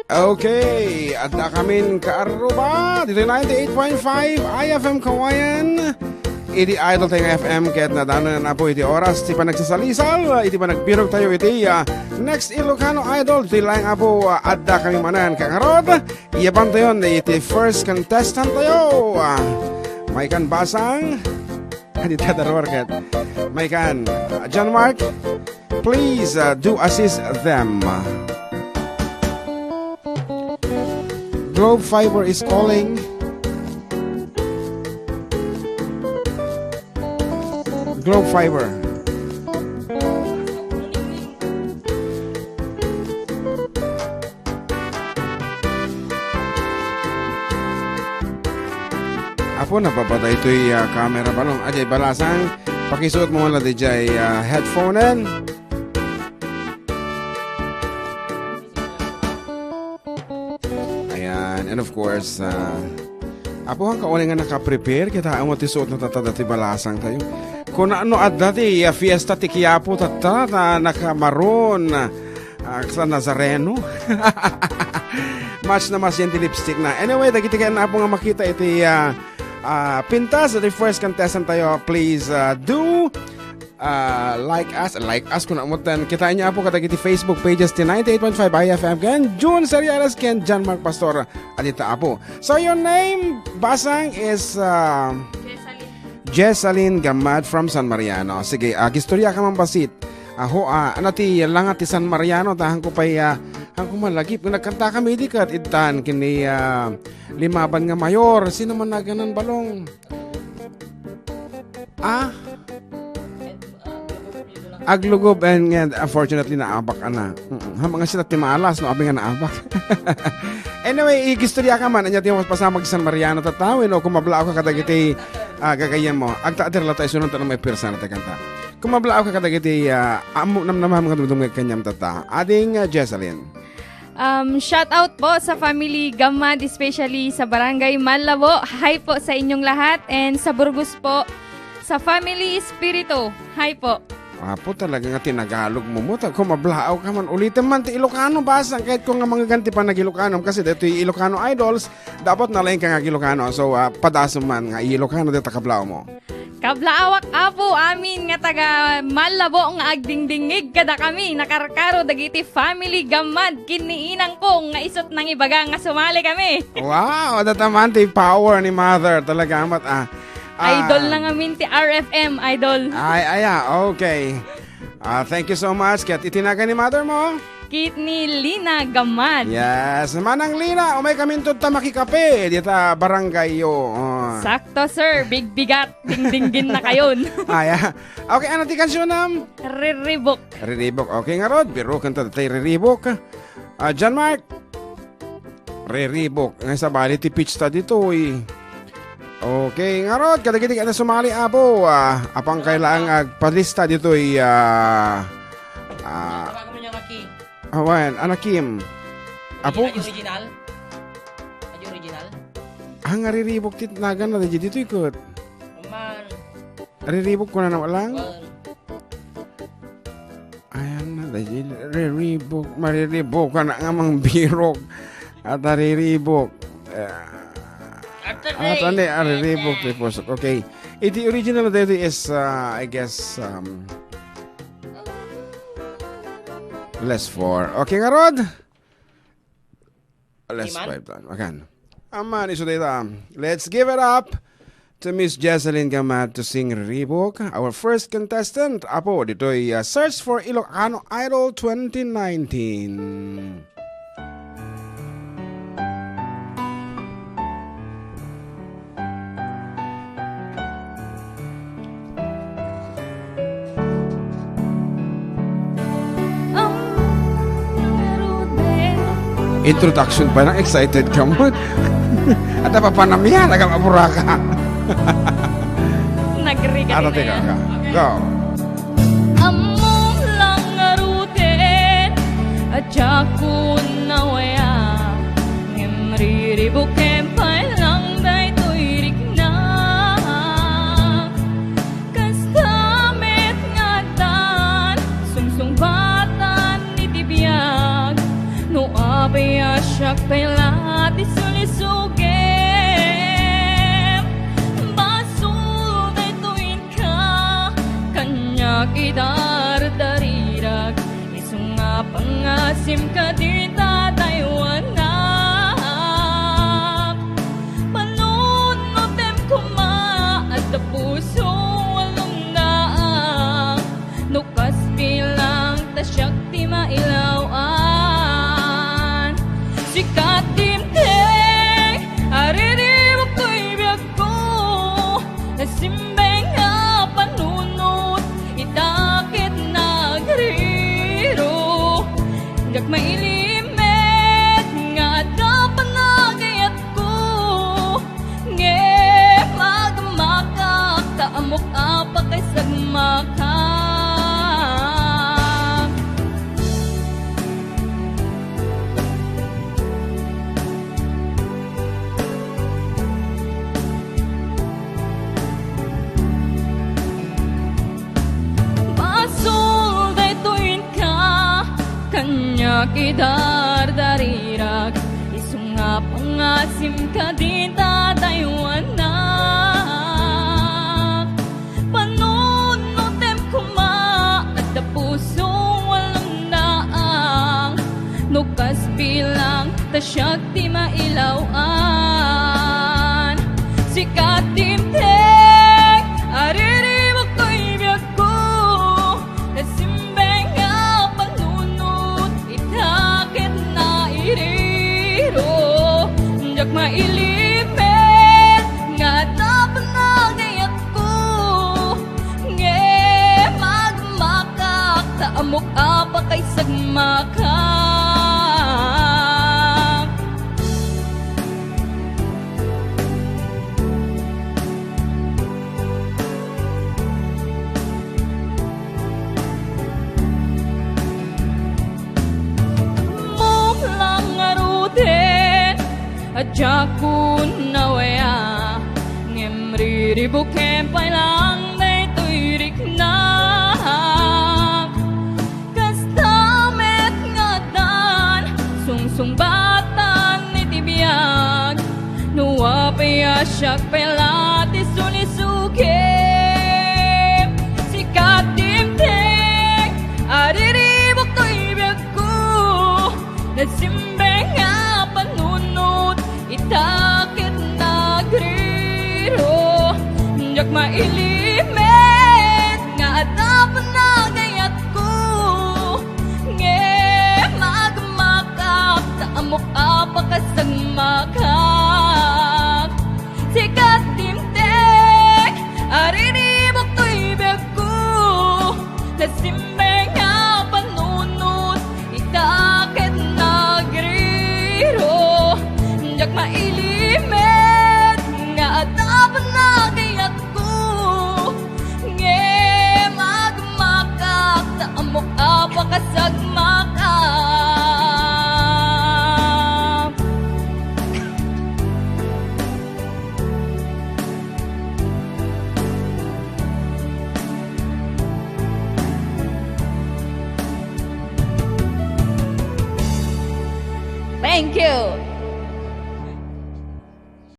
Okay, at na kamin kaaruba dito 98.5 IFM Kawayan. Iti idol tayo ng FM kahit nadano na po iti oras iti pa nagsasalisal, iti pa nagbirog tayo iti next Ilocano Idol. Iti lang po adda kami manan kangarod. Iyaban tayo iti first contestant tayo. May kan basang iti tadarwar kat. May kan John Mark, please do assist them. Globe Fiber is calling. Globe Fiber. Apo napapatay ito'y camera balong. Ajay balasang pakisuot mo wala dijay headphone-en. And of course, apo ang kauli nga nakaprepare, kita ang matisuot na tatadati balasang tayo. Kung ano at dati, fiesta ti Quiapo tata na nakamaroon sa Nazareno. Match na mas yan ti lipstick na. Anyway, dagitigan na po nga makita iti pintas at the first contestant tayo. Please do like us kung namutan. Kitain niya po katagiti Facebook pages ti 98.5 IFM ken June Serialas ken John Mark Pastor adita apo. So your name basang is Jessalyn Gamad from San Mariano. Sige, gistorya ka man basit. Aho ano ti langat ti San Mariano tahan ko pay ang kumalagip nagkanta kami dikat itan kini limaban nga mayor. Sino man naganan balong? Aglugob and unfortunately naabak na. Mga sila timalas no abi nga naabak. Anyway, igistorya ka man anya ti mas pasamag San Mariano tatawin o kumablao ka kadagiti gagayan mo. Agtaader la tayo sunod tanong may pirsa na kanta. Kumablao ka kadagiti amo namnamam nga dumdum kanyam tata. Ading Jessalyn. Shout out po sa family Gamad, especially sa Barangay Malabo. Hi po sa inyong lahat and sa Burgos po sa family Espiritu. Hi po. Apo talaga nga tinagalog mo mo. Kung mablaaw ka man, ulitin man ti Ilocano basang. Kahit kung nga mga ganti pa na Ilocano. Kasi dito yung Ilocano Idols, dapat nalain ka nga Ilocano. So, padaso man nga Ilocano dito kablao mo. Kablaawak apo amin nga taga Malabo nga agdingdingig kada kami. Nakarkaro dagiti family Gamad. Kiniinang ko nga isot ng ibaga nga sumali kami. Wow, dataman ti power ni Mother. Talaga amat idol na nga min ti RFM, idol. Okay. Thank you so much. Kaya itinaga ni Mother mo? Kit ni Lina Gamad. Yes. Manang Lina, umay kami ta makikape. Dita barangay yo. Sakto, sir. Big-bigat. Ding-dinggin na kayon. Okay, ano ti kansyon nam? Riribok. Okay nga rod. Biro kanta tayo Riribok. John Mark. Riribok. Ngayon sa bali ti pitch ta dito Okay, nga rod, kadagiti ka na sumali apo. Apang kailangan padlista dito Anakim. Apo? Original? Original? Ang ariribok titnagan na dito ikot. Man. Ariribok ko na lang? Ayan na, riribok. Mariribok ka na nga mang birok. At ariribok. Ariribok. Okay. The original dito is, I guess, less 4. Okay nga, Rod? Less 5. Okay. Aman, iso dito. Let's give it up to Miss Jessalyn Gamad to sing Riribok. Our first contestant. Apo, dito'y Search for Ilocano Idol 2019. Introduction pa lang, excited ka mo. At napapanamihan, nagamapura ka. Nagri ka din na yan. Go. Among lang ngaruten at jakun na waya ngimriribukem pa lang daytoy rikna kastamet nga tan sungsung batan ni tibiyag no abaya siya pala di sulisugem. Basul na ituin ka, kanya kidardarirag. Isunga pangasim ka di tataywanak. Panunutem kuma at the puso walong naang. Nukas bilang tasyak ti mailawan. Sikat timtek, ariribok ko'y biyag ko. Nasimbeng nga panunot, itakit nagriro. Gak mailimet, nga dapat nagayat ko. Nge magmakak, taamok apa kay sagmakak. Basul day tuin ka, kanya kidardarirag. Isunga pangasim ka di tataywanak. Panunutem kuma at the puso walang naang. Nukas bilang tasyak di mailawan. Sikat timtek, ariribok ko'y biyag ko. Nasimbeng nga panunot, itakit na iriro. Jak mailimet, nga dapat nagayat ko. Nge magmakak, taamok apa kay sagmakak. Mong lang aruten, adjakun nawaya. Ngem riribukem pailang may tuirik na. Kastamet nga dan, sungsungbatan ni tibiyag. Nuwa payasyak pelati sulisukim. Sikat timtek, ariribok to'y biyag ko. Nasimbeng nga panunot, itakit nagriro. Jak mailimet, nga dapat nagayat ko. Nge magmakak, taamok apa kasagmakak. Sikat timtek, ariribok to'y biyag ko. Nasimbeng nga panunot, itakit nagriro. Jak mailimet, nga dapat nagayat ko. Nge magmakak, taamok apa kasagmakak. Thank you.